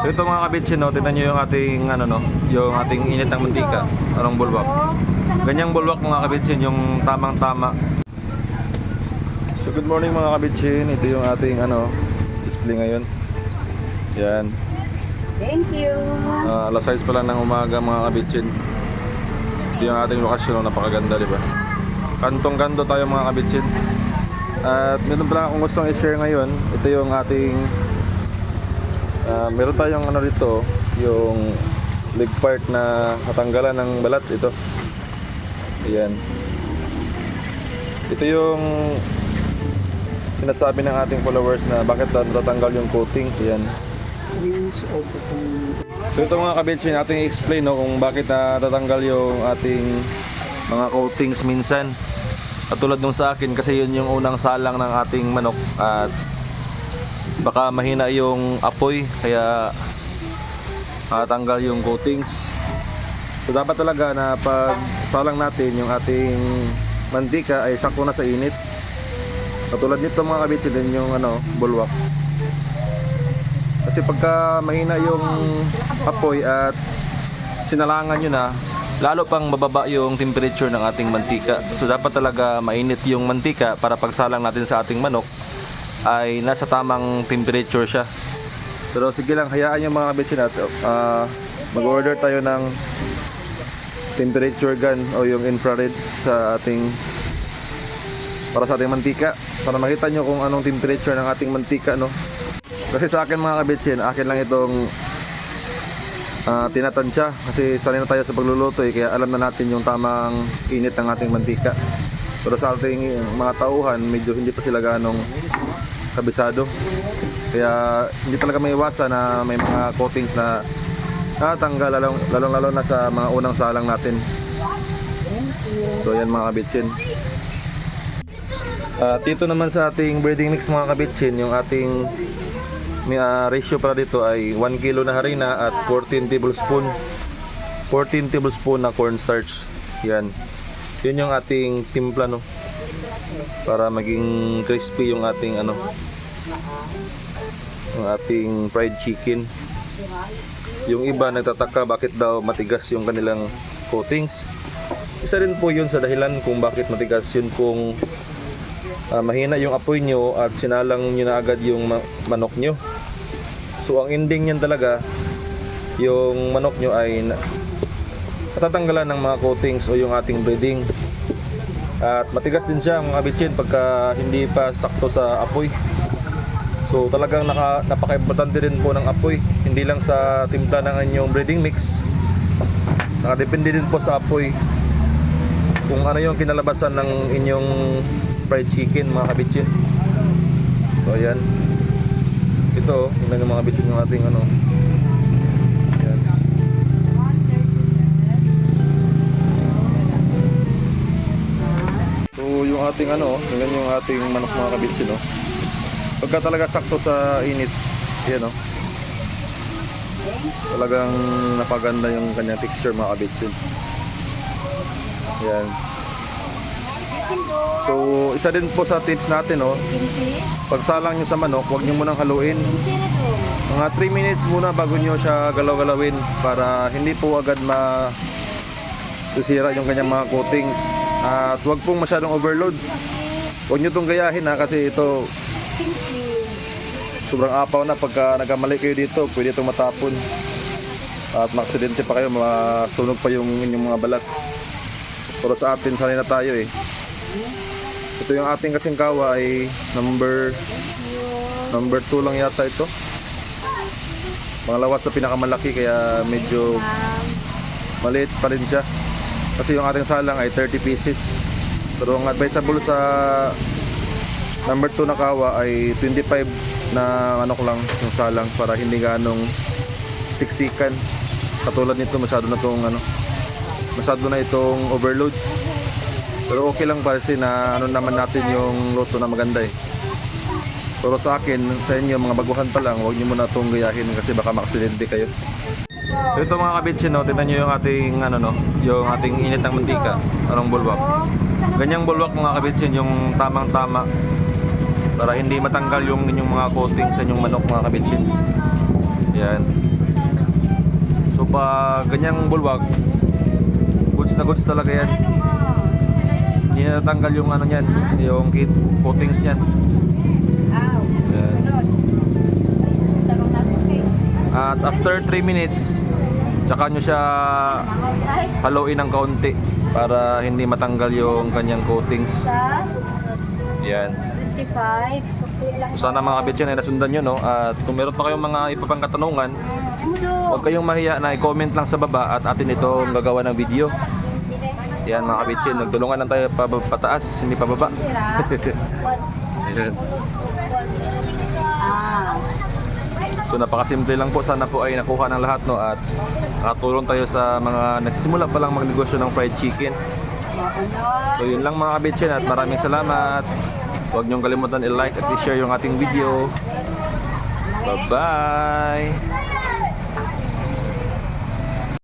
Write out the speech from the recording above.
So ito mga kabitsin, no, tingnan nyo yung ating ano, no, yung ating init ng mantika, anong bulwak. Ganyang bulwak mga kabitsin, yung tamang-tama. So good morning mga kabitsin, ito yung ating ano, display ngayon. Yan. Thank you. Alas 6 pa lang ng umaga mga kabitsin. Ito yung ating lokasyon, no, napakaganda, di ba? Kantong-kanto tayo mga kabitsin. At meron pala akong gustong i-share ngayon. Ito yung ating meron tayong ano dito, yung leg part na natanggalan ng balat ito. Ayan. Ito yung sinasabi ng ating followers na bakit natatanggal yung coatings. Ayan. So ito mga kabitsin, ating i-explain, no, kung bakit natatanggal yung ating mga coatings minsan. At tulad nung sa akin, kasi yun yung unang salang ng ating manok at baka mahina yung apoy kaya tanggal yung coatings. So dapat talaga na pag salang natin yung ating mantika ay sakto na sa init. Katulad nito mga kabitsin, din yung ano, bulwak. Kasi pagka mahina yung apoy at sinalangan nyo na, lalo pang mababa yung temperature ng ating mantika. So dapat talaga mainit yung mantika para pagsalang natin sa ating manok ay nasa tamang temperature siya. Pero sige lang, hayaan yung mga kabitsin natin. Mag-order tayo ng temperature gun o yung infrared sa ating para sa ating mantika, para makita nyo kung anong temperature ng ating mantika, no? Kasi sa akin mga kabitsin, akin lang itong tinatansya kasi sanay na tayo sa pagluluto, kaya alam na natin yung tamang init ng ating mantika. Pero sa ating mga tauhan, medyo hindi pa sila ganong kabisado, kaya hindi talaga may iwasan na may mga coatings na natanggal, lalong na sa mga unang salang natin. So yan mga kabitsin. Dito naman sa ating breeding mix mga kabitsin, yung ating ratio para dito ay 1 kilo na harina at 14 tablespoon na cornstarch. Yan. Yun yung ating timpla, no, para maging crispy yung ating ano, yung ating fried chicken. Yung iba nagtataka bakit daw matigas yung kanilang coatings. Isa rin po yun sa dahilan kung bakit matigas yun, kung mahina yung apoy nyo at sinalang nyo na agad yung manok nyo. So ang ending niyan talaga, yung manok nyo ay natatanggalan ng mga coatings o yung ating breeding. At matigas din siya mga kabitsin pagka hindi pa sakto sa apoy. So talagang napaka-importante rin po ng apoy, hindi lang sa timpla ng inyong breeding mix. Nakadepende din po sa apoy kung ano yung kinalabasan ng inyong fried chicken mga kabitsin. So ayan. Ito, tingnan yung mga bitsin ng ating ano. Ayan. So yung ating ano, tingnan yung ating manok mga kabitsin, no. Pagka talaga sakto sa init, ayan, no. Talagang napaganda yung kanyang texture mga kabitsin. Ayan. So isa din po sa tips natin, no, pagsalang nyo sa manok, huwag nyo munang haluin. Mga 3 minutes muna bago nyo siya galaw-galawin para hindi po agad masisira yung kanyang mga coatings. At huwag pong masyadong overload. Huwag nyo itong gayahin, ha, kasi ito sobrang apaw na. Pagka nagkamali kayo dito, pwede itong matapon at maaksidente pa kayo, masunog pa yung inyong mga balat. Pero sa atin, sanay na tayo eh. Ito yung ating kasing kawa ay number 2 lang yata ito. Pangalawa sa pinakamalaki, kaya medyo maliit pa rin siya. Kasi yung ating salang ay 30 pieces. Pero ang advisable sa number 2 na kawa ay 25 na ano lang yung salang para hindi ganong siksikan. Katulad nito masyado na itong overload. Pero okay lang kasi na ano naman natin yung luto na maganda eh. Pero sa akin, sa inyo mga baguhan pa lang, huwag nyo muna itong gayahin kasi baka makaksidente kayo. So ito mga kabitsin, no, tingnan nyo yung ating ano, no, yung ating init ng mantika, anong bulwak. Ganyang bulwak mga kabitsin, yung tamang-tama para hindi matanggal yung inyong mga coating sa inyong manok mga kabitsin. Yan. pag ganyang bulwak, goods na goods talaga yan. Hindi na natanggal yung ano niyan, yung coatings niyan. Yan. At after 3 minutes, tsaka nyo siya haluin ng kaunti para hindi matanggal yung kanyang coatings. Yan. 55. So, sana mga kabitsin ay nasundan nyo, no? At kung meron pa kayong mga iba pang katanungan, huwag kayong mahiya na i-comment lang sa baba at atin itong gagawa ng video. Yan mga kabitsin, nagtulungan lang tayo pataas, hindi pababa. Yan. So napakasimple lang po, sana po ay nakuha ng lahat, no? At nakatulong tayo sa mga nagsisimula pa lang magnegosyo ng fried chicken. So yun lang mga kabitsin at maraming salamat. Huwag niyong kalimutan i-like at i-share yung ating video. Bye-bye!